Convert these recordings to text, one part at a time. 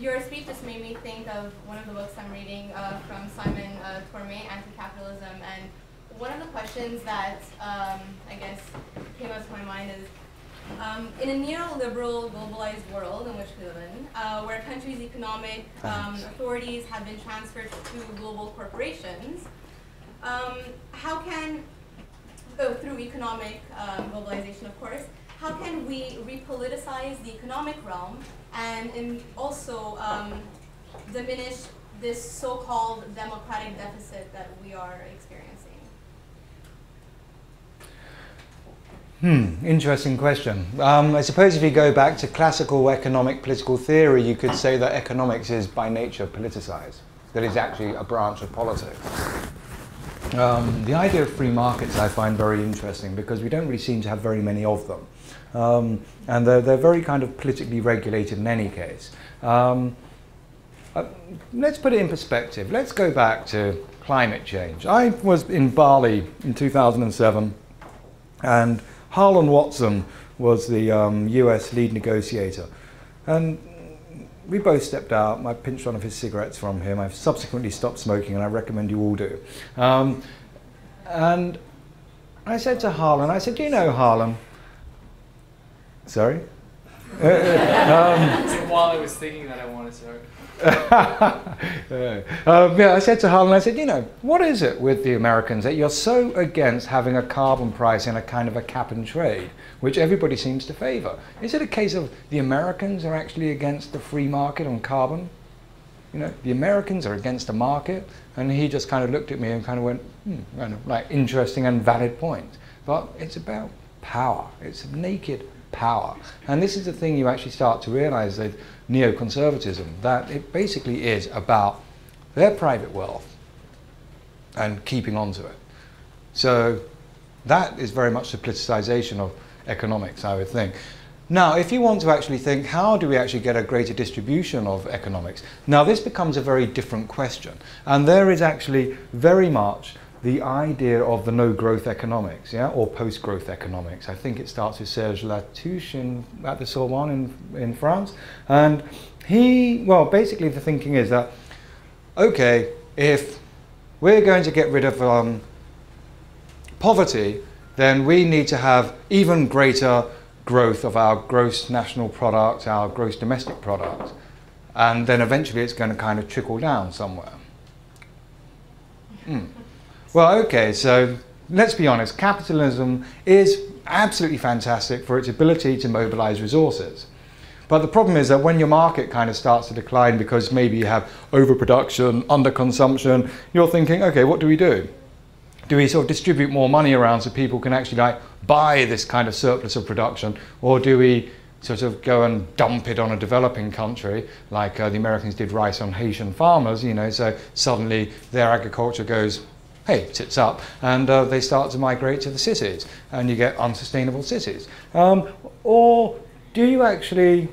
your speech just made me think of one of the books I'm reading from Simon Tormé, Anti-Capitalism, and one of the questions that I guess came up to my mind is, in a neoliberal, globalized world in which we live in, where countries' economic authorities have been transferred to global corporations, how can, through economic globalization, of course, how can we repoliticize the economic realm and also diminish this so-called democratic deficit that we are experiencing? Interesting question. I suppose if you go back to classical economic political theory, you could say that economics is by nature politicized, that it's actually a branch of politics. The idea of free markets I find very interesting because we don't really seem to have very many of them. And they're very kind of politically regulated in any case. Let's put it in perspective. Let's go back to climate change. I was in Bali in 2007, and Harlan Watson was the US lead negotiator. And we both stepped out. I pinched one of his cigarettes from him. I've subsequently stopped smoking, and I recommend you all do. And I said to Harlan, I said, do you know, Harlan? Sorry? While I was thinking that, I wanted to. Yeah, I said to Harlan, I said, you know, what is it with the Americans that you're so against having a carbon price and a kind of a cap and trade, which everybody seems to favor? Is it a case of the Americans are actually against the free market on carbon? You know, the Americans are against the market? And he just kind of looked at me and kind of went, kind of like interesting and valid point. But it's about power. It's naked power. And this is the thing you actually start to realize that neoconservatism, that it basically is about their private wealth and keeping on to it. So that is very much the politicization of economics, I would think. Now, if you want to actually think, how do we actually get a greater distribution of economics? Now, this becomes a very different question. And there is actually very much the idea of the no-growth economics, yeah, or post-growth economics. I think it starts with Serge Latouche at the Sorbonne in France. And well, basically the thinking is that, okay, if we're going to get rid of poverty, then we need to have even greater growth of our gross national product, our gross domestic product. And then eventually it's going to kind of trickle down somewhere. Well, okay, so let's be honest, capitalism is absolutely fantastic for its ability to mobilize resources. But the problem is that when your market kind of starts to decline because maybe you have overproduction, underconsumption, you're thinking, okay, what do we do? Do we sort of distribute more money around so people can actually like buy this kind of surplus of production, or do we sort of go and dump it on a developing country like the Americans did rice on Haitian farmers, you know, so suddenly their agriculture goes, hey, tits up, and they start to migrate to the cities, and you get unsustainable cities. Or do you actually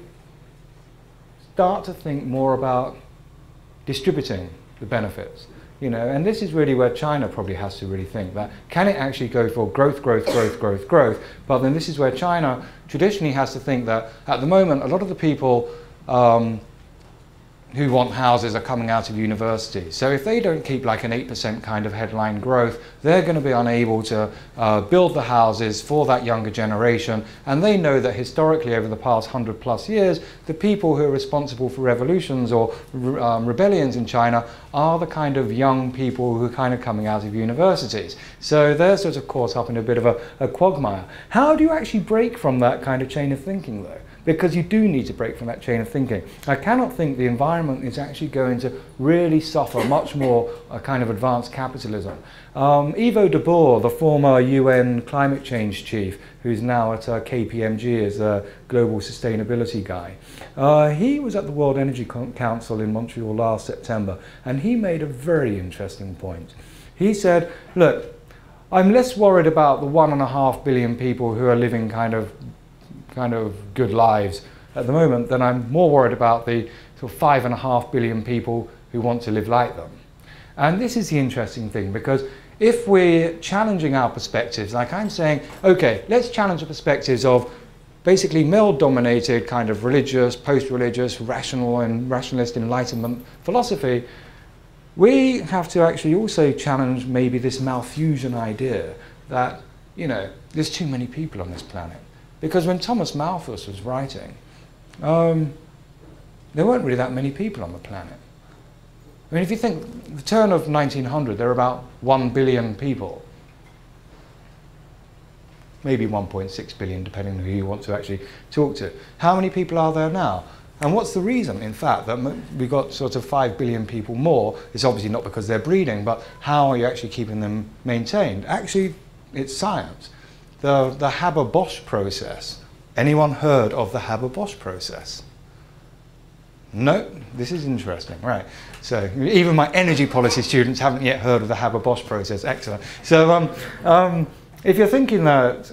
start to think more about distributing the benefits? You know, and this is really where China probably has to really think that, can it actually go for growth, growth, growth, growth, growth? But then this is where China traditionally has to think that at the moment, a lot of the people who want houses are coming out of university. So if they don't keep like an 8% kind of headline growth, they're going to be unable to build the houses for that younger generation. And they know that historically over the past 100+ years, the people who are responsible for revolutions or rebellions in China are the kind of young people who are kind of coming out of universities. So they're sort of caught up in a bit of a quagmire. How do you actually break from that kind of chain of thinking though? Because you do need to break from that chain of thinking. I cannot think the environment is actually going to really suffer much more a kind of advanced capitalism. Ivo de Boer, the former UN climate change chief, who's now at KPMG as a global sustainability guy, he was at the World Energy Council in Montreal last September, and he made a very interesting point. He said, look, I'm less worried about the 1.5 billion people who are living kind of good lives at the moment than I'm more worried about the sort of 5.5 billion people who want to live like them. And this is the interesting thing, because if we're challenging our perspectives, like I'm saying, okay, let's challenge the perspectives of basically male-dominated kind of religious, post-religious, rational and rationalist Enlightenment philosophy, we have to actually also challenge maybe this Malthusian idea that, you know, there's too many people on this planet. Because when Thomas Malthus was writing, there weren't really that many people on the planet. I mean, if you think the turn of 1900, there were about 1 billion people. Maybe 1.6 billion, depending on who you want to actually talk to. How many people are there now? And what's the reason, in fact, that we got sort of 5 billion people more? It's obviously not because they're breeding, but how are you actually keeping them maintained? Actually, it's science. The Haber-Bosch process. Anyone heard of the Haber-Bosch process? No? This is interesting, right. So even my energy policy students haven't yet heard of the Haber-Bosch process. Excellent. So if you're thinking that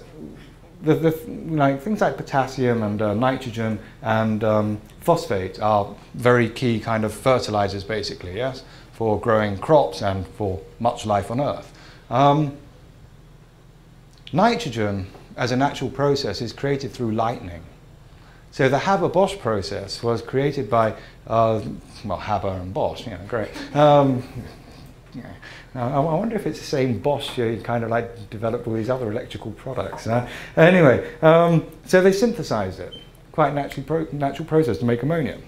like things like potassium and nitrogen and phosphate are very key kind of fertilizers, basically, yes, for growing crops and for much life on Earth. Nitrogen, as a natural process, is created through lightning. So the Haber-Bosch process was created by, well, Haber and Bosch, you know, great. Yeah. I wonder if it's the same Bosch who kind of like developed all these other electrical products. Anyway, so they synthesized it. Quite natural process to make ammonia.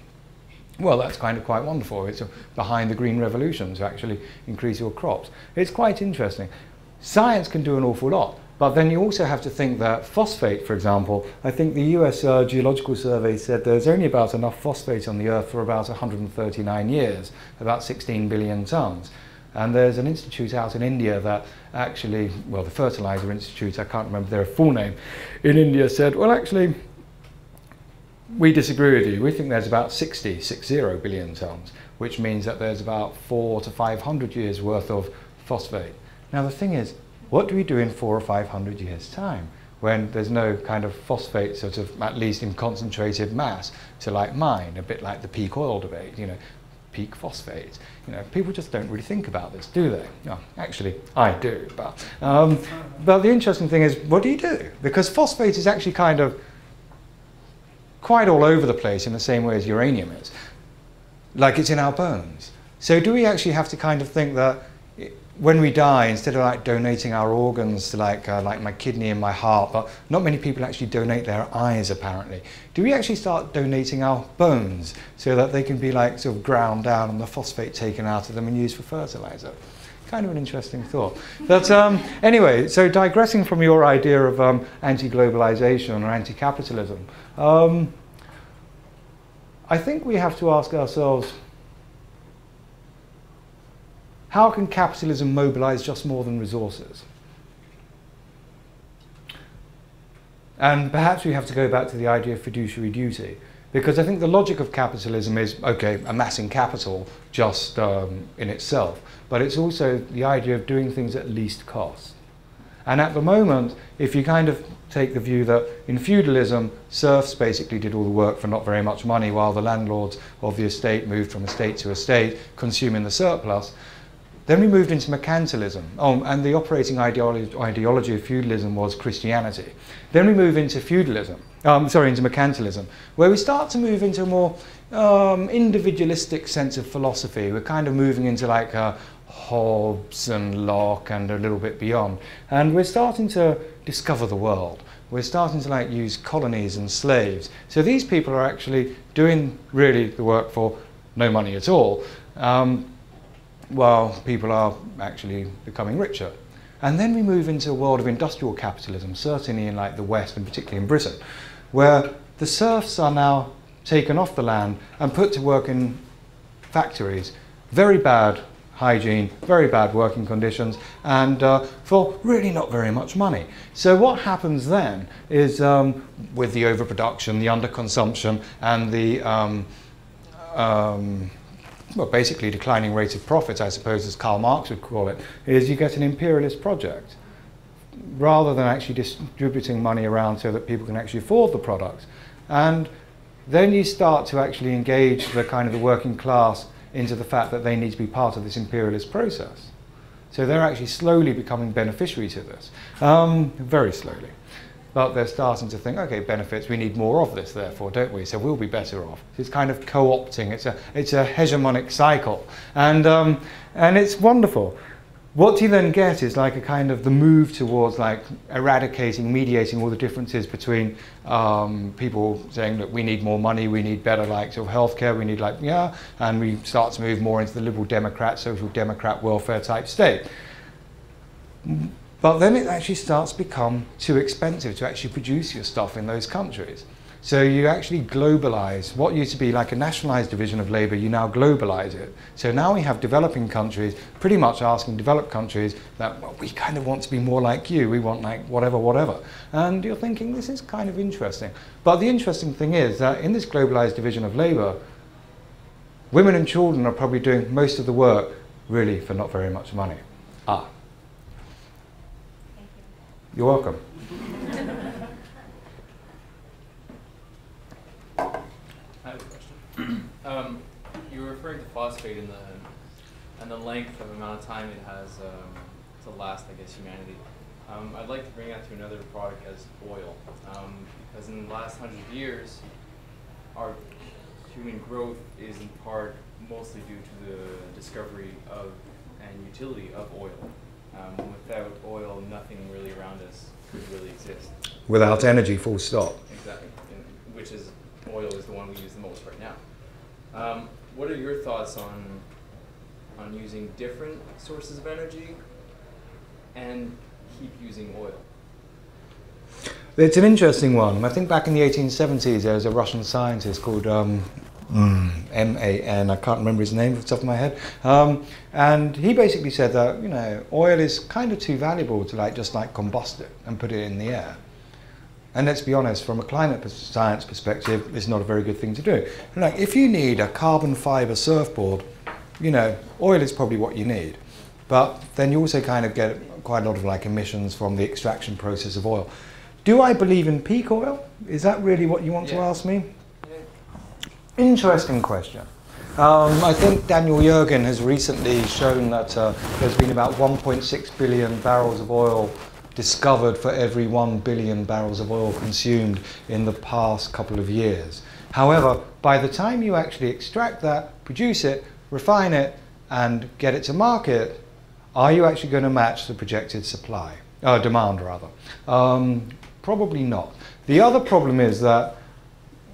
Well, that's kind of quite wonderful. It's behind the Green Revolution to actually increase your crops. It's quite interesting. Science can do an awful lot. But then you also have to think that phosphate, for example, I think the US Geological Survey said there's only about enough phosphate on the Earth for about 139 years, about 16 billion tons. And there's an institute out in India that actually, well, the Fertilizer Institute, I can't remember their full name, in India said, well, actually, we disagree with you. We think there's about 60 billion tons, which means that there's about 400 to 500 years worth of phosphate. Now, the thing is, what do we do in 400 or 500 years' time when there's no kind of phosphate, sort of, at least in concentrated mass, to like mine, a bit like the peak oil debate, you know, peak phosphate. You know, people just don't really think about this, do they? No, actually, I do. But the interesting thing is, what do you do? Because phosphate is actually kind of quite all over the place in the same way as uranium is. Like it's in our bones. So do we actually have to kind of think that when we die, instead of like donating our organs to like my kidney and my heart, but not many people actually donate their eyes apparently. Do we actually start donating our bones so that they can be like sort of ground down and the phosphate taken out of them and used for fertilizer? Kind of an interesting thought. But anyway, so digressing from your idea of anti-globalization or anti-capitalism, I think we have to ask ourselves, how can capitalism mobilize just more than resources? And perhaps we have to go back to the idea of fiduciary duty, because I think the logic of capitalism is, okay, amassing capital just in itself, but it's also the idea of doing things at least cost. And at the moment, if you kind of take the view that in feudalism, serfs basically did all the work for not very much money, while the landlords of the estate moved from estate to estate, consuming the surplus. Then we moved into mercantilism, and the operating ideology of feudalism was Christianity. Then we move into feudalism, into mercantilism, where we start to move into a more individualistic sense of philosophy. We're kind of moving into like Hobbes and Locke and a little bit beyond. And we're starting to discover the world. We're starting to like use colonies and slaves. So these people are actually doing really the work for no money at all. While people are actually becoming richer. And then we move into a world of industrial capitalism, certainly in like the West and particularly in Britain, where the serfs are now taken off the land and put to work in factories. Very bad hygiene, very bad working conditions, and for really not very much money. So what happens then is with the overproduction, the underconsumption, and the well, basically declining rate of profit, I suppose, as Karl Marx would call it, is you get an imperialist project. Rather than actually distributing money around so that people can actually afford the products. And then you start to actually engage the kind of the working class into the fact that they need to be part of this imperialist process. So they're actually slowly becoming beneficiary to this, very slowly. but they're starting to think, okay, benefits, we need more of this therefore, don't we? So we'll be better off. It's kind of co-opting, it's a hegemonic cycle. And it's wonderful. What you then get is like a kind of the move towards like eradicating, mediating all the differences between people saying that we need more money, we need better like sort of healthcare, we need like, yeah, and we start to move more into the liberal democrat, social democrat, welfare type state. But then it actually starts to become too expensive to actually produce your stuff in those countries. So you actually globalize. What used to be like a nationalized division of labor, you now globalize it. So now we have developing countries pretty much asking developed countries that, well, we kind of want to be more like you. We want like whatever, whatever. And you're thinking, this is kind of interesting. But the interesting thing is that in this globalized division of labor, women and children are probably doing most of the work really for not very much money. Ah. You're welcome. I have a question. You were referring to phosphate and the length of amount of time it has to last, I guess, humanity. I'd like to bring that to another product as oil, because in the last 100 years, our human growth is in part mostly due to the discovery of and utility of oil. Without oil, nothing really around us could really exist. Without energy, full stop. Exactly, which is, oil is the one we use the most right now. What are your thoughts on using different sources of energy and keep using oil? It's an interesting one. I think back in the 1870s there was a Russian scientist called M-A-N, I can't remember his name off the top of my head. And he basically said that, you know, oil is kind of too valuable to like just like combust it and put it in the air. And let's be honest, from a climate science perspective, it's not a very good thing to do. Like, if you need a carbon fiber surfboard, you know, oil is probably what you need. But then you also kind of get quite a lot of like emissions from the extraction process of oil. Do I believe in peak oil? Is that really what you want to ask me? Interesting question. I think Daniel Yergin has recently shown that there's been about 1.6 billion barrels of oil discovered for every 1 billion barrels of oil consumed in the past couple of years. However, by the time you actually extract that, produce it, refine it, and get it to market, are you actually going to match the projected supply? Demand, rather. Probably not. The other problem is that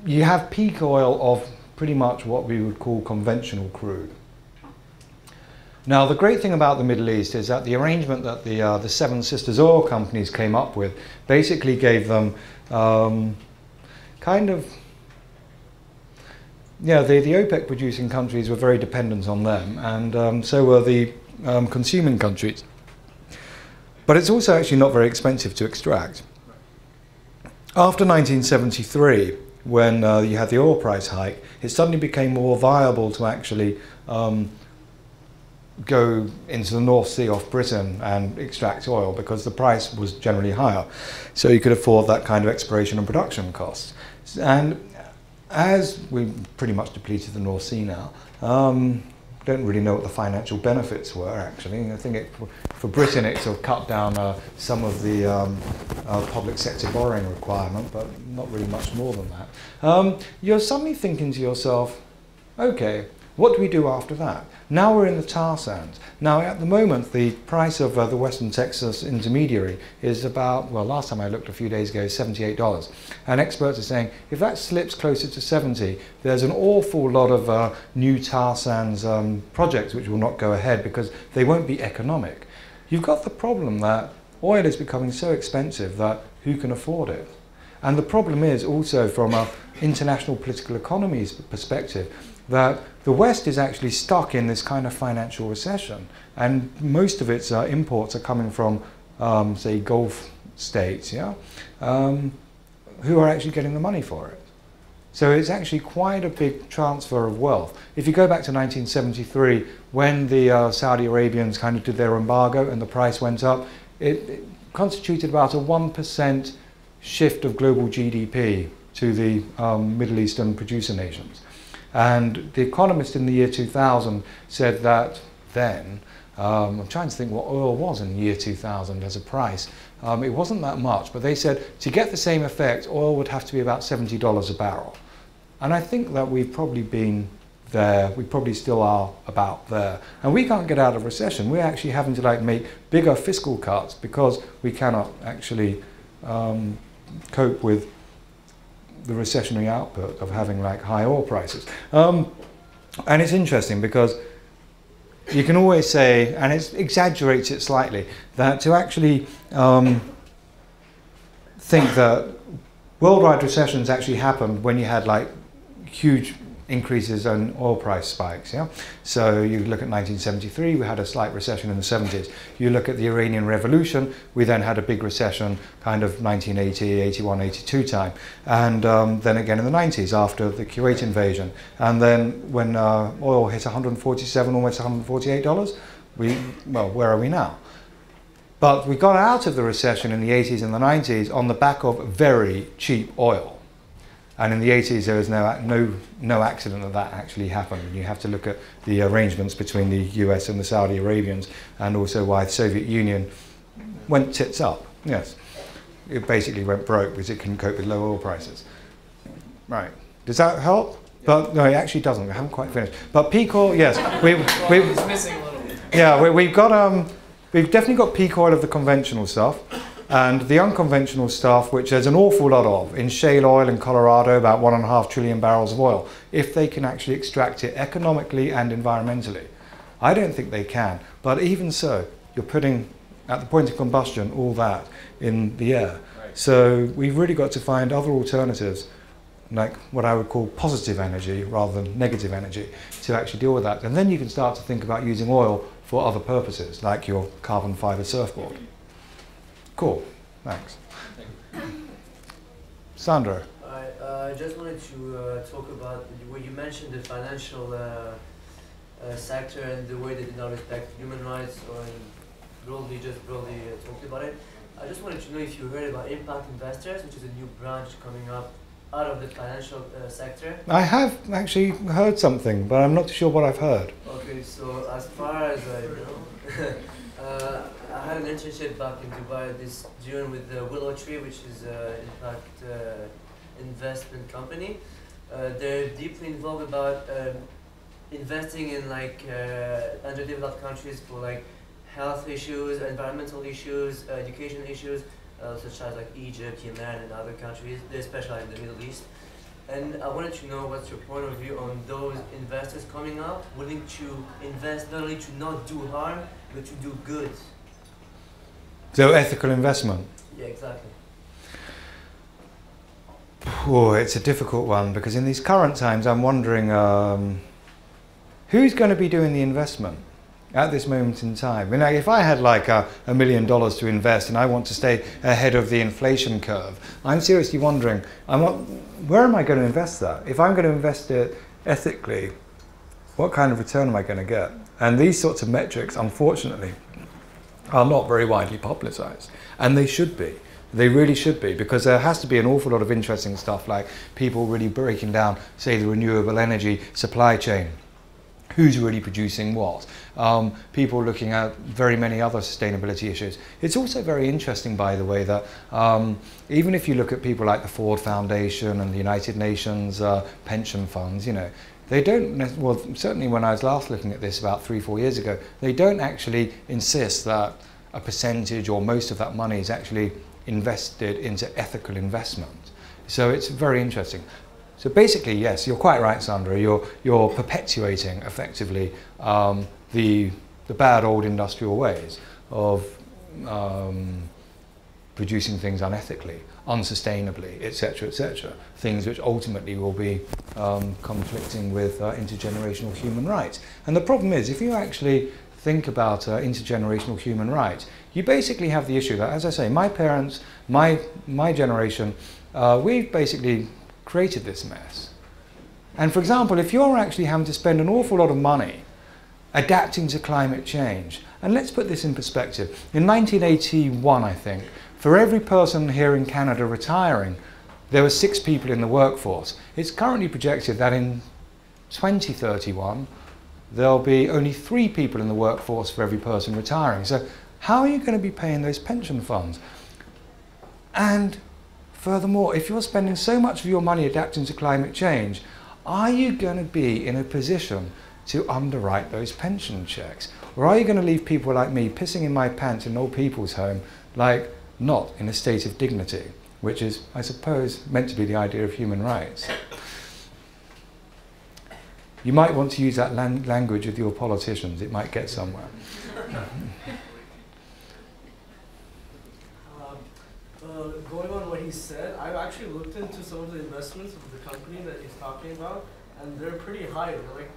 you have peak oil of pretty much what we would call conventional crude. Now, the great thing about the Middle East is that the arrangement that the Seven Sisters oil companies came up with basically gave them kind of, yeah, the OPEC producing countries were very dependent on them, and so were the consuming countries. But it's also actually not very expensive to extract. After 1973, when you had the oil price hike, it suddenly became more viable to actually go into the North Sea off Britain and extract oil because the price was generally higher. So you could afford that kind of exploration and production costs. And as we've pretty much depleted the North Sea now, don't really know what the financial benefits were actually. I think for Britain it sort of cut down some of the public sector borrowing requirement, but not really much more than that. You're suddenly thinking to yourself, okay, what do we do after that? Now we're in the tar sands. Now at the moment the price of the Western Texas intermediary is about, well, last time I looked a few days ago, $78. And experts are saying if that slips closer to 70, there's an awful lot of new tar sands projects which will not go ahead because they won't be economic. You've got the problem that oil is becoming so expensive that who can afford it? And the problem is also from an international political economy's perspective that the West is actually stuck in this kind of financial recession, and most of its imports are coming from, say, Gulf states, yeah, who are actually getting the money for it. So it's actually quite a big transfer of wealth. If you go back to 1973, when the Saudi Arabians kind of did their embargo and the price went up, it constituted about a 1% shift of global GDP to the Middle Eastern producer nations. And The Economist in the year 2000 said that then I'm trying to think what oil was in the year 2000 as a price. It wasn't that much, but they said to get the same effect, oil would have to be about $70 a barrel. And I think that we've probably been there, we probably still are about there. And we can't get out of recession. We're actually having to like make bigger fiscal cuts because we cannot actually cope with the recessionary output of having like high oil prices. And it's interesting because you can always say, and it exaggerates it slightly, that to actually think that worldwide recessions actually happened when you had like huge increases in oil price spikes. Yeah, so you look at 1973, we had a slight recession in the 70s. You look at the Iranian Revolution, we then had a big recession kind of 1980, 81, 82 time, and then again in the 90s after the Kuwait invasion, and then when oil hit 147, almost $148, well, where are we now? But we got out of the recession in the 80s and the 90s on the back of very cheap oil. And in the 80s, there was no accident that actually happened. And you have to look at the arrangements between the US and the Saudi Arabians, and also why the Soviet Union went tits up. Yes, it basically went broke because it couldn't cope with low oil prices. Right, does that help? Yeah. But no, it actually doesn't. We haven't quite finished. But peak oil, yes. It's missing a little bit. Yeah, we've definitely got peak oil of the conventional stuff. And the unconventional stuff, which there's an awful lot of, in shale oil in Colorado, about 1.5 trillion barrels of oil, if they can actually extract it economically and environmentally. I don't think they can, but even so, you're putting, at the point of combustion, all that in the air. Right. So we've really got to find other alternatives, like what I would call positive energy rather than negative energy, to actually deal with that. And then you can start to think about using oil for other purposes, like your carbon fiber surfboard. Cool, thanks. Sandro. I just wanted to talk about where you mentioned the financial sector and the way they did not respect human rights, or broadly talked about it. I just wanted to know if you heard about impact investors, which is a new branch coming up out of the financial sector. I have actually heard something, but I'm not sure what I've heard. Okay, so as far as I know, I had an internship back in Dubai this June with the Willow Tree, which is an impact investment company. They're deeply involved about investing in like underdeveloped countries for like health issues, environmental issues, education issues, such as like Egypt, Yemen, and other countries. They specialize in the Middle East. And I wanted to know what's your point of view on those investors coming up, willing to invest not only to not do harm, but to do good. So ethical investment? Yeah, exactly. Oh, it's a difficult one, because in these current times I'm wondering who's going to be doing the investment at this moment in time. I mean, like, if I had like $1 million to invest and I want to stay ahead of the inflation curve, I'm seriously wondering, where am I going to invest that? If I'm going to invest it ethically, what kind of return am I going to get? And these sorts of metrics, unfortunately, are not very widely publicized. And they should be. They really should be, because there has to be an awful lot of interesting stuff, like people really breaking down, say, the renewable energy supply chain. Who's really producing what? People looking at very many other sustainability issues. It's also very interesting, by the way, that even if you look at people like the Ford Foundation and the United Nations pension funds, you know, they don't, well, certainly when I was last looking at this about 3-4 years ago, they don't actually insist that a percentage or most of that money is actually invested into ethical investment. So it's very interesting. So basically, yes, you're quite right, Sandra. You're perpetuating effectively the bad old industrial ways of producing things unethically, unsustainably, etc., things which ultimately will be conflicting with intergenerational human rights. And the problem is, if you actually think about intergenerational human rights, you basically have the issue that, as I say, my parents, my generation, we've basically created this mess. And for example, if you're actually having to spend an awful lot of money adapting to climate change, and let's put this in perspective, in 1981, I think, for every person here in Canada retiring, there were 6 people in the workforce. It's currently projected that in 2031, there'll be only 3 people in the workforce for every person retiring. So how are you going to be paying those pension funds? And furthermore, if you're spending so much of your money adapting to climate change, are you going to be in a position to underwrite those pension checks? Or are you going to leave people like me pissing in my pants in an old people's home, like not in a state of dignity, which is, I suppose, meant to be the idea of human rights? You might want to use that language with your politicians. It might get somewhere. Going on what he said, I've actually looked into some of the investments of the company that he's talking about, and they're pretty high. They're like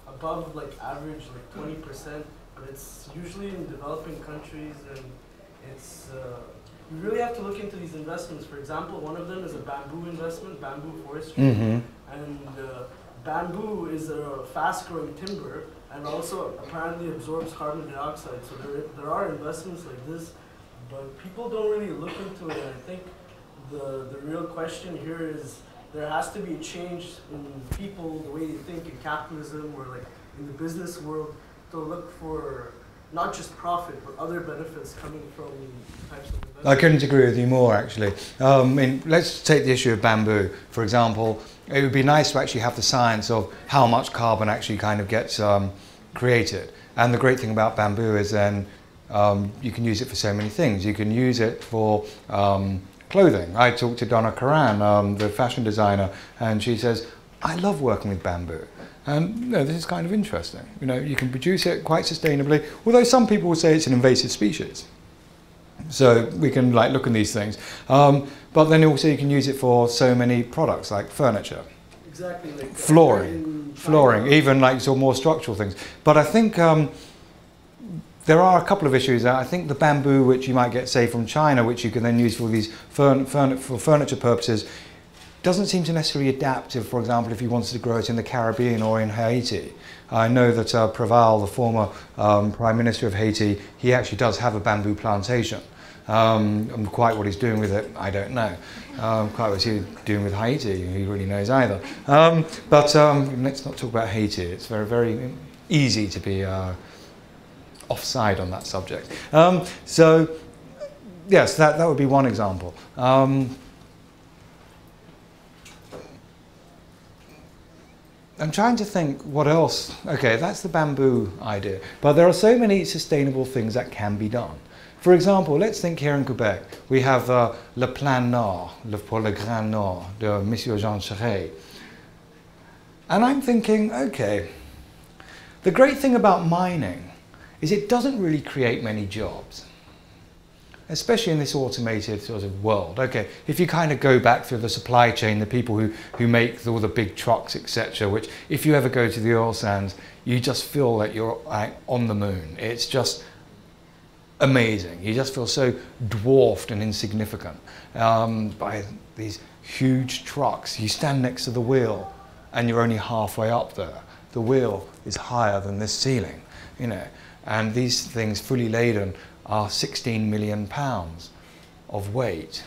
above like average, like 20%, but it's usually in developing countries, and it's you really have to look into these investments. For example, one of them is a bamboo investment, bamboo forestry, and bamboo is a fast-growing timber, and also apparently absorbs carbon dioxide. So there are investments like this, but people don't really look into it. And I think the real question here is there has to be a change in people, the way they think in capitalism or like in the business world, to look for not just profit, but other benefits coming from types of investments. I couldn't agree with you more, actually. Let's take the issue of bamboo, for example. It would be nice to actually have the science of how much carbon actually kind of gets created. And the great thing about bamboo is then you can use it for so many things. You can use it for clothing. I talked to Donna Karan, the fashion designer, and she says, I love working with bamboo. And you know, this is kind of interesting. You know, you can produce it quite sustainably, although some people will say it's an invasive species. So we can like look at these things. But then also you can use it for so many products like furniture. Exactly. Like flooring, even like sort of more structural things. But I think there are a couple of issues. I think the bamboo, which you might get, say, from China, which you can then use for these for furniture purposes, doesn't seem to necessarily adapt to, for example, if you wanted to grow it in the Caribbean or in Haiti. I know that Preval, the former Prime Minister of Haiti, he actually does have a bamboo plantation. And quite what he's doing with it, I don't know. Quite what he's doing with Haiti, he really knows either. But let's not talk about Haiti. It's very, very easy to be offside on that subject. So, yes, that would be one example. I'm trying to think what else. Okay, that's the bamboo idea. But there are so many sustainable things that can be done. For example, let's think here in Quebec. We have Le Plan Nord, pour le Grand Nord, de Monsieur Jean Charest. And I'm thinking, okay, the great thing about mining is it doesn't really create many jobs, especially in this automated sort of world. Okay, if you kind of go back through the supply chain, the people who make all the big trucks, etc., which if you ever go to the oil sands, you just feel that you're like on the moon. It's just amazing. You just feel so dwarfed and insignificant by these huge trucks. You stand next to the wheel and you're only halfway up there. The wheel is higher than this ceiling, you know, and these things fully laden are 16 million pounds of weight.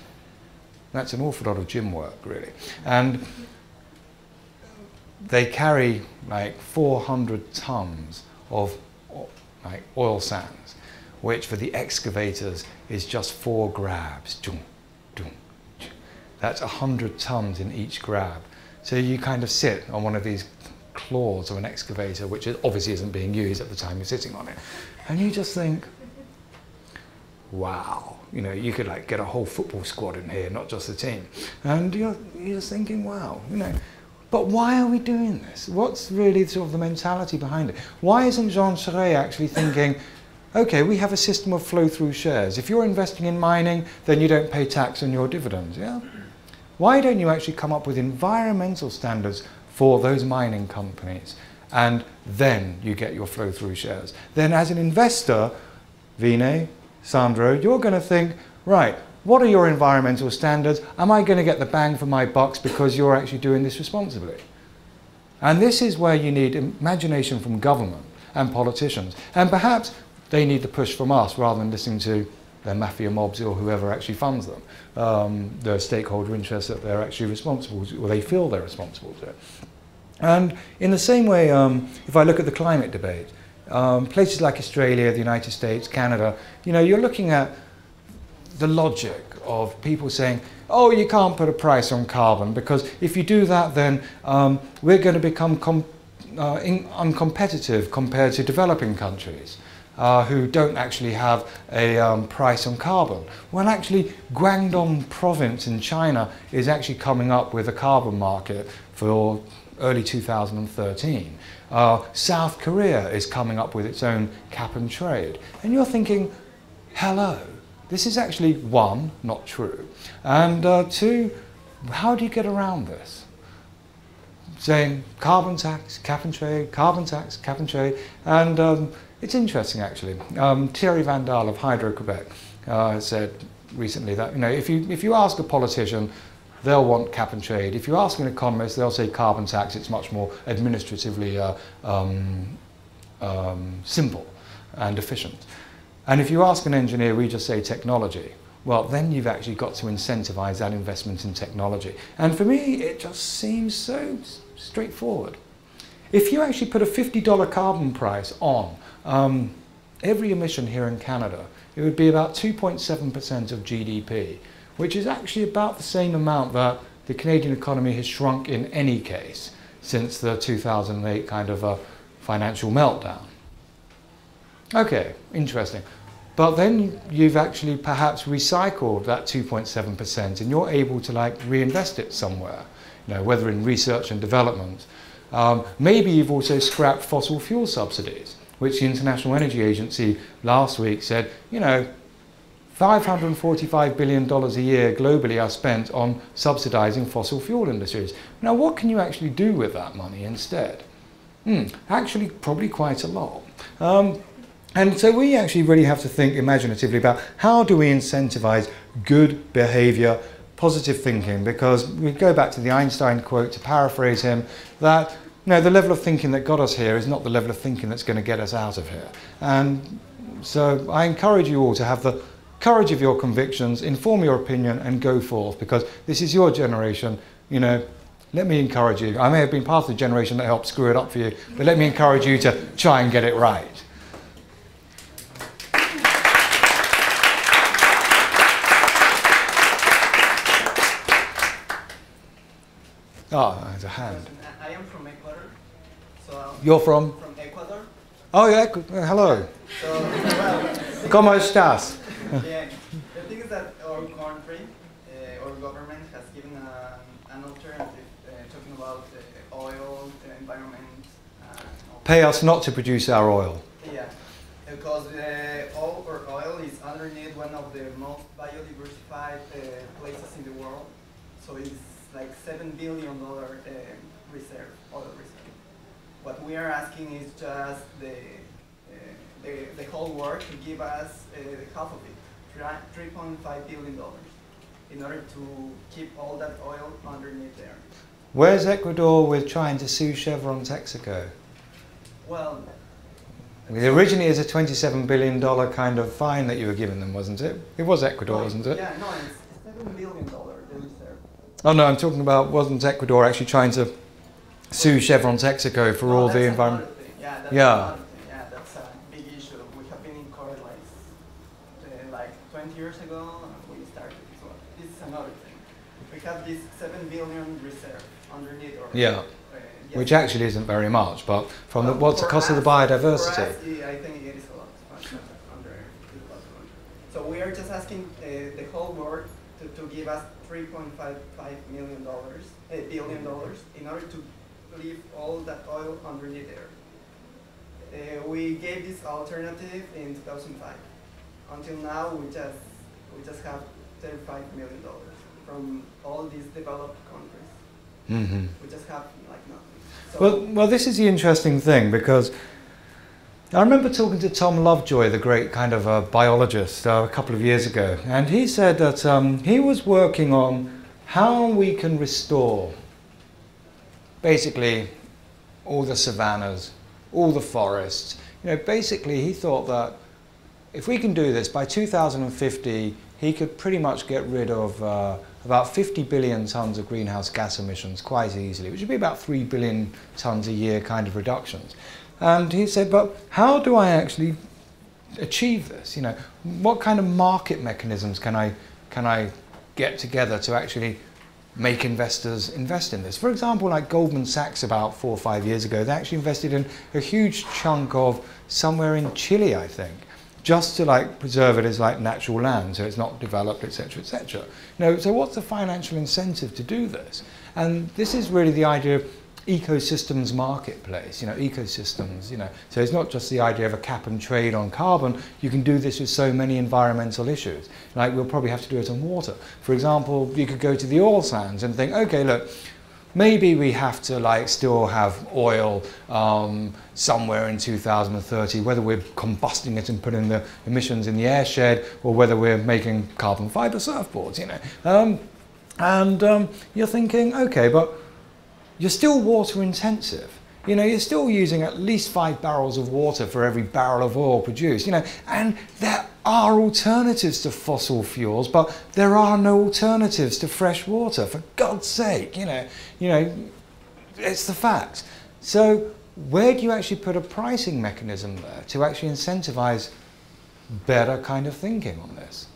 That's an awful lot of gym work, really. And they carry like 400 tons of like oil sands, which for the excavators is just 4 grabs. That's 100 tons in each grab. So you kind of sit on one of these claws of an excavator, which obviously isn't being used at the time you're sitting on it. And you just think, wow, you know, you could like get a whole football squad in here, not just the team. And you're just thinking, wow, you know, but why are we doing this? What's really sort of the mentality behind it? Why isn't Jean Charest actually thinking, okay, we have a system of flow-through shares. If you're investing in mining, then you don't pay tax on your dividends, yeah? Why don't you actually come up with environmental standards for those mining companies? And then you get your flow-through shares. Then as an investor, Vinay, Sandro, you're going to think, right, what are your environmental standards? Am I going to get the bang for my bucks because you're actually doing this responsibly? And this is where you need imagination from government and politicians. And perhaps they need the push from us rather than listening to their mafia mobs or whoever actually funds them, the stakeholder interests that they're actually responsible to, or they feel they're responsible to. And in the same way, if I look at the climate debate, places like Australia, the United States, Canada, you know, you're looking at the logic of people saying, oh, you can't put a price on carbon because if you do that, then we're going to become uncompetitive compared to developing countries who don't actually have a price on carbon. Well, actually, Guangdong province in China is actually coming up with a carbon market for early 2013. South Korea is coming up with its own cap and trade. And you're thinking, hello, this is actually, one, not true, and two, how do you get around this? Saying carbon tax, cap and trade, carbon tax, cap and trade, and it's interesting actually. Thierry Vandal of Hydro-Quebec said recently that, you know, if you ask a politician, they'll want cap and trade. If you ask an economist, they'll say carbon tax. It's much more administratively simple and efficient. And if you ask an engineer, we just say technology. Well, then you've actually got to incentivize that investment in technology. And for me, it just seems so straightforward. If you actually put a $50 carbon price on every emission here in Canada, it would be about 2.7% of GDP, which is actually about the same amount that the Canadian economy has shrunk in any case since the 2008 kind of a financial meltdown. Okay, interesting. But then you've actually perhaps recycled that 2.7% and you're able to like reinvest it somewhere, you know, whether in research and development. Maybe you've also scrapped fossil fuel subsidies, which the International Energy Agency last week said, you know, $545 billion a year globally are spent on subsidizing fossil fuel industries. Now, what can you actually do with that money instead? Actually, probably quite a lot. And so we actually really have to think imaginatively about how do we incentivize good behavior, positive thinking, because we go back to the Einstein quote, to paraphrase him, that, you know, the level of thinking that got us here is not the level of thinking that's going to get us out of here. And so I encourage you all to have the courage of your convictions, inform your opinion and go forth, because this is your generation. You know, let me encourage you. I may have been part of the generation that helped screw it up for you, but let me encourage you to try and get it right. Oh, there's a hand. I am from Ecuador. So You're from? From Ecuador. Oh, yeah. Hello. So, well, ¿Cómo estás? yeah, the thing is that our country, our government has given an alternative, talking about oil, the environment. Pay us not to produce our oil. Yeah, because all our oil is underneath one of the most biodiversified places in the world. So it's like $7 billion reserve, oil reserve. What we are asking is just the whole world to give us half of it, $3.5 billion, in order to keep all that oil underneath there. Where's Ecuador with trying to sue Chevron Texaco? Well, Originally it's a $27 billion kind of fine that you were giving them, wasn't it? It was Ecuador, wasn't it? Yeah, no, it's $7 billion, the reserve. Oh no, I'm talking about, wasn't Ecuador actually trying to sue Chevron Texaco for all the environment? Yeah, that's Yeah. another thing. Yeah, that's a big issue. We have been in court like 20 years ago, and we started. So this is another thing. We have this $7 billion reserve underneath our Yeah. yes. Which actually isn't very much, but from what's the cost of the For biodiversity? us, I think it is a lot. So we are just asking the whole world to give us $3.55 billion in order to leave all that oil underneath there. We gave this alternative in 2005. Until now, we just have $35 million from all these developed countries. Mm-hmm. We just have like nothing. So Well, this is the interesting thing, because I remember talking to Tom Lovejoy, the great kind of biologist, a couple of years ago, and he said that he was working on how we can restore basically all the savannas, all the forests. You know, basically he thought that if we can do this, by 2050 he could pretty much get rid of about 50 billion tons of greenhouse gas emissions quite easily, which would be about 3 billion tons a year kind of reductions. And he said, but how do I actually achieve this? You know, what kind of market mechanisms can I get together to actually make investors invest in this? For example, like Goldman Sachs about 4 or 5 years ago, they actually invested in a huge chunk of somewhere in Chile, I think, just to like preserve it as like natural land, so it's not developed, etc., etc. You know, so what's the financial incentive to do this? And this is really the idea of ecosystems marketplace, you know, ecosystems, you know. So it's not just the idea of a cap and trade on carbon. You can do this with so many environmental issues. Like we'll probably have to do it on water. For example, you could go to the oil sands and think, okay, look, maybe we have to like still have oil somewhere in 2030, whether we're combusting it and putting the emissions in the air shed or whether we're making carbon fiber surfboards, you know. You're thinking, okay, but you're still water intensive. You know, you're still using at least 5 barrels of water for every barrel of oil produced, you know, and there are alternatives to fossil fuels, but there are no alternatives to fresh water, for God's sake, you know, it's the facts. So where do you actually put a pricing mechanism there to actually incentivize better kind of thinking on this?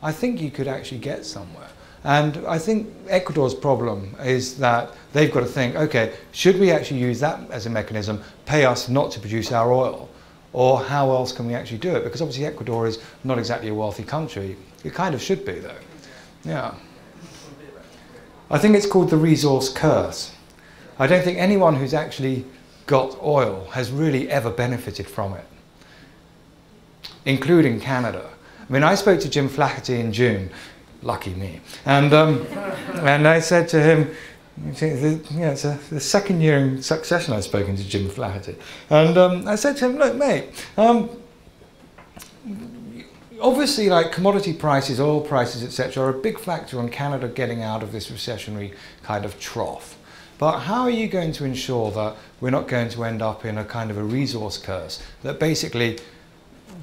I think you could actually get somewhere. And I think Ecuador's problem is that they've got to think, okay, should we actually use that as a mechanism, pay us not to produce our oil? Or how else can we actually do it? Because obviously Ecuador is not exactly a wealthy country. It kind of should be, though. Yeah. I think it's called the resource curse. I don't think anyone who's actually got oil has really ever benefited from it, including Canada. I mean, I spoke to Jim Flaherty in June. Lucky me. And I said to him, it's the second year in succession I've spoken to Jim Flaherty. And I said to him, look, mate, obviously like commodity prices, oil prices, etc., are a big factor on Canada getting out of this recessionary kind of trough. But how are you going to ensure that we're not going to end up in a kind of a resource curse, that basically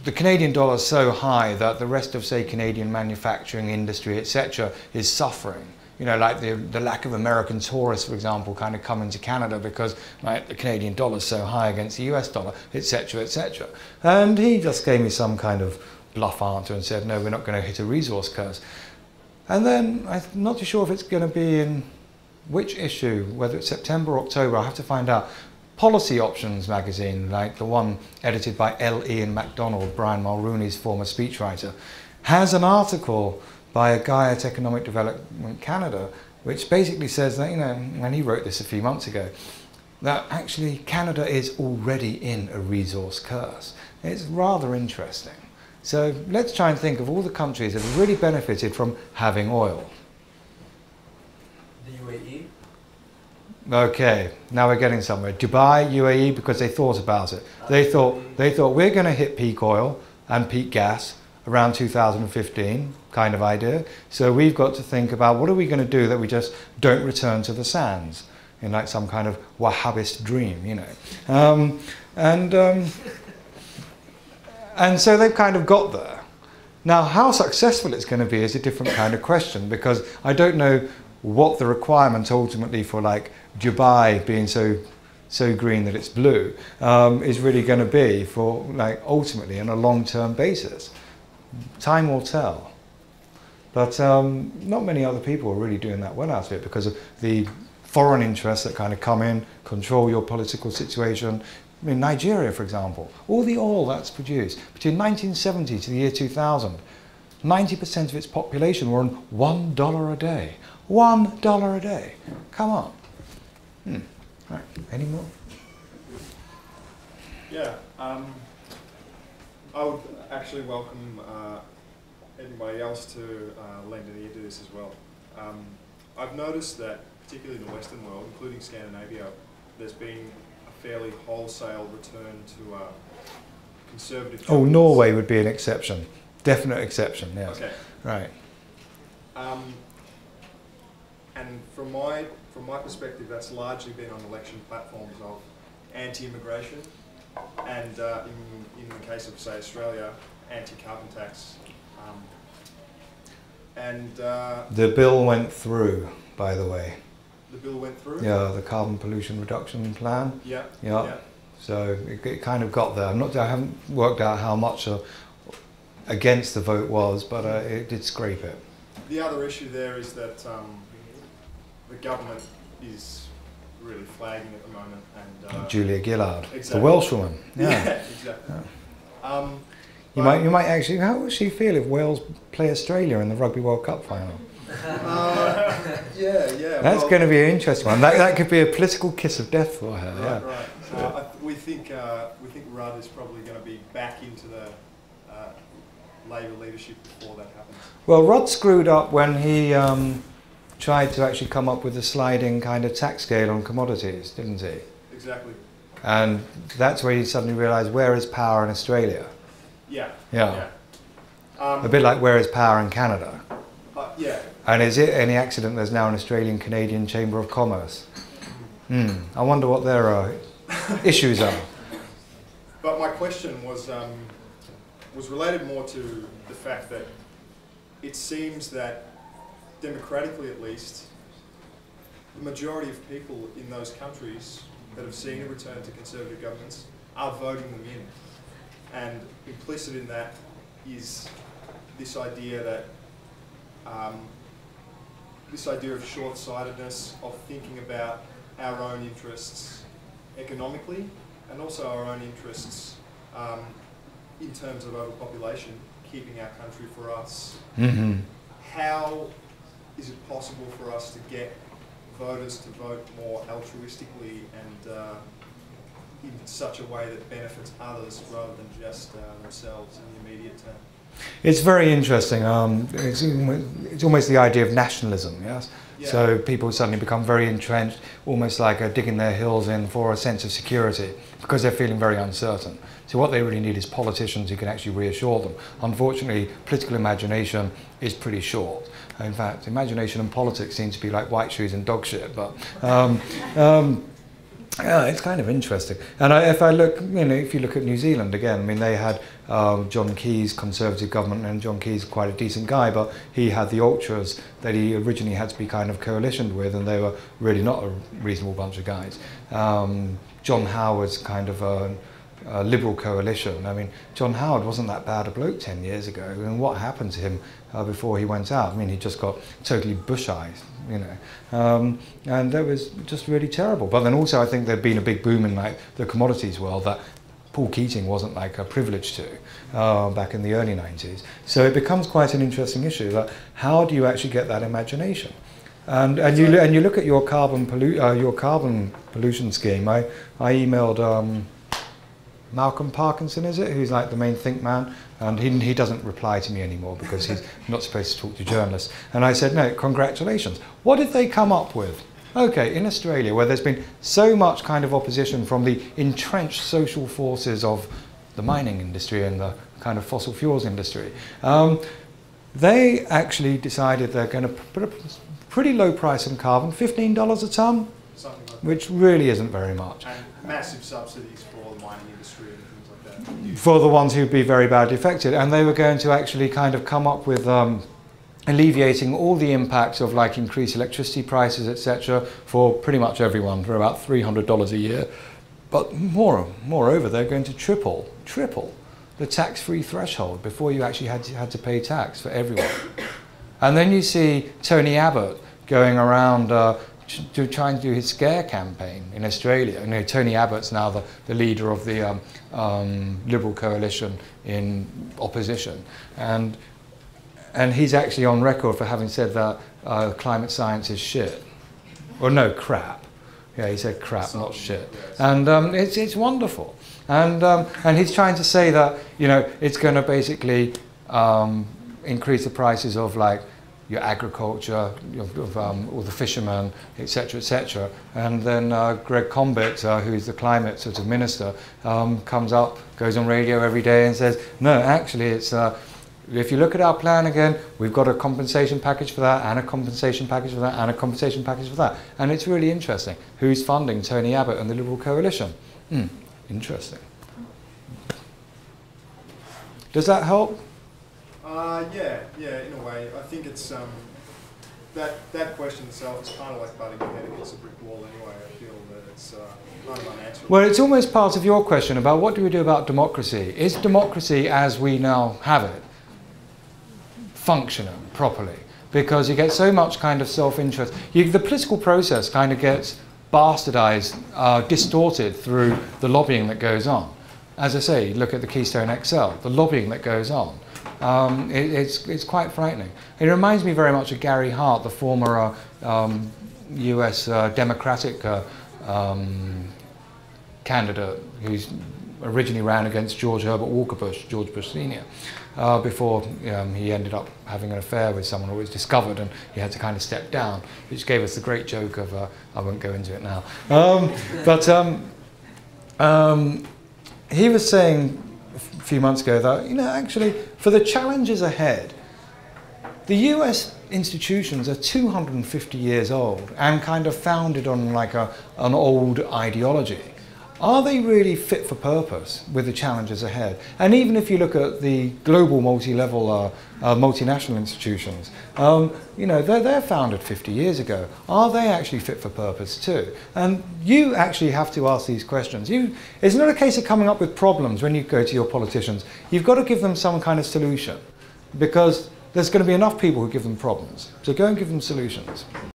the Canadian dollar is so high that the rest of, say, Canadian manufacturing industry, etc., is suffering? You know, like the lack of American tourists, for example, kind of coming to Canada because like, the Canadian dollar is so high against the US dollar, etc., etc. And he just gave me some kind of bluff answer and said, no, we're not going to hit a resource curse. And then I'm not too sure if it's going to be in which issue, whether it's September or October, I'll have to find out. Policy Options magazine, like the one edited by L. Ian MacDonald, Brian Mulrooney's former speechwriter, has an article by a guy at Economic Development Canada, which basically says that, you know, when he wrote this a few months ago, that actually Canada is already in a resource curse. It's rather interesting. So let's try and think of all the countries that have really benefited from having oil. The UAE? Okay, now we're getting somewhere. Dubai, UAE, because they thought about it. They thought we're going to hit peak oil and peak gas around 2015, kind of idea. So we've got to think about what are we going to do that we just don't return to the sands in like some kind of Wahhabist dream, you know. And so they've kind of got there. Now, how successful it's going to be is a different kind of question, because I don't know what the requirement ultimately for like Dubai being so green that it's blue is really going to be for like ultimately on a long-term basis. Time will tell. But not many other people are really doing that well out of it because of the foreign interests that kind of come in, control your political situation. I mean, Nigeria, for example, all the oil that's produced between 1970 to the year 2000, 90% of its population were on $1 a day. $1 a day. Come on. Right. Any more? Yeah. I would actually welcome anybody else to lend an ear to this as well. I've noticed that, particularly in the Western world, including Scandinavia, there's been a fairly wholesale return to conservative. Oh, Norway would be an exception. Definite exception, yes. Okay. Right. And from my perspective, that's largely been on election platforms of anti-immigration, and in the case of, say, Australia, anti-carbon tax. And The bill went through, by the way. the bill went through? Yeah, the carbon pollution reduction plan. Yeah. Yeah. Yeah. So it kind of got there. I haven't worked out how much against the vote was, but it did scrape it. The other issue there is that the government is really flagging at the moment, and Julia Gillard, exactly. the Welsh woman. yeah, Yeah. exactly. Yeah. You might actually. How would she feel if Wales play Australia in the Rugby World Cup final? Yeah. That's going to be an interesting one. That could be a political kiss of death for her. Right, Yeah. right. So we think Rudd is probably going to be back into the Labor leadership before that happens. Well, Rod screwed up when he tried to actually come up with a sliding kind of tax scale on commodities, didn't he? Exactly. And that's where he suddenly realised, where is power in Australia? Yeah. Yeah. Yeah. A bit like where is power in Canada? Yeah. And is it any accident there's now an Australian-Canadian Chamber of Commerce? I wonder what their issues are. But my question was related more to the fact that it seems that, democratically at least, the majority of people in those countries that have seen a return to conservative governments are voting them in. And implicit in that is this idea that this idea of short-sightedness, of thinking about our own interests economically, and also our own interests in terms of overpopulation, keeping our country for us. Mm-hmm. How is it possible for us to get voters to vote more altruistically and in such a way that benefits others rather than just themselves in the immediate term? It's very interesting. It's almost the idea of nationalism, yes? Yeah. So people suddenly become very entrenched, almost like digging their heels in for a sense of security, because they're feeling very uncertain. So what they really need is politicians who can actually reassure them. Unfortunately, political imagination is pretty short. In fact, imagination and politics seem to be like white shoes and dog shit, but yeah, it's kind of interesting. And if I look, if you look at New Zealand again, I mean, they had John Key's Conservative government, and John Key's quite a decent guy, but he had the ultras that he originally had to be kind of coalitioned with, and they were really not a reasonable bunch of guys. John Howard's kind of a Liberal coalition. I mean, John Howard wasn't that bad a bloke 10 years ago, and what happened to him before he went out? I mean, he just got totally bush-eyed, and that was just really terrible. But then also I think there'd been a big boom in like the commodities world that Paul Keating wasn't like a privilege to back in the early 90s. So it becomes quite an interesting issue, that how do you actually get that imagination? And you look at your carbon pollution scheme. I emailed Malcolm Parkinson, is it, who's like the main think man, and he doesn't reply to me anymore because he's not supposed to talk to journalists. And I said, no, congratulations. What did they come up with? Okay, in Australia, where there's been so much kind of opposition from the entrenched social forces of the mining industry and the kind of fossil fuels industry, they actually decided they're going to put a pretty low price on carbon, $15 a tonne, Something like which really isn't very much. that. And massive subsidies for the mining industry and things like that. For the ones who'd be very badly affected, and they were going to actually kind of come up with alleviating all the impacts of like increased electricity prices, etc., for pretty much everyone, for about $300 a year. But moreover, they're going to triple the tax-free threshold before you actually had to pay tax for everyone. And then you see Tony Abbott going around to try and do his scare campaign in Australia. Tony Abbott's now the leader of the Liberal coalition in opposition, and he's actually on record for having said that climate science is shit. Or no, crap. Yeah, he said crap, not shit. And it's wonderful. And he's trying to say that it's going to basically increase the prices of like your agriculture, of all the fishermen, etc., etc. And then Greg Combet, who's the climate sort of minister, comes up, goes on radio every day and says, no, actually it's, if you look at our plan again, we've got a compensation package for that, and a compensation package for that, and a compensation package for that. And it's really interesting. Who's funding Tony Abbott and the Liberal coalition? Interesting. Does that help? Yeah, in a way. I think it's that question itself is kind of like butting your head against a brick wall anyway. I feel that it's kind of unanswerable. Well, it's almost part of your question about what do we do about democracy? Is democracy as we now have it functioning properly? Because you get so much kind of self-interest. The political process kind of gets bastardized, distorted through the lobbying that goes on. As I say, look at the Keystone XL, the lobbying that goes on. It's quite frightening. It reminds me very much of Gary Hart, the former US Democratic candidate who's originally ran against George Herbert Walker Bush, George Bush Sr., before he ended up having an affair with someone who was discovered and he had to kind of step down, which gave us the great joke of, I won't go into it now. He was saying a few months ago that, actually, for the challenges ahead, the US institutions are 250 years old and kind of founded on like an old ideology. Are they really fit for purpose with the challenges ahead? And even if you look at the global multi-level, multinational institutions, they're founded 50 years ago. Are they actually fit for purpose too? And you actually have to ask these questions. It's not a case of coming up with problems when you go to your politicians. You've got to give them some kind of solution, because there's going to be enough people who give them problems. So go and give them solutions.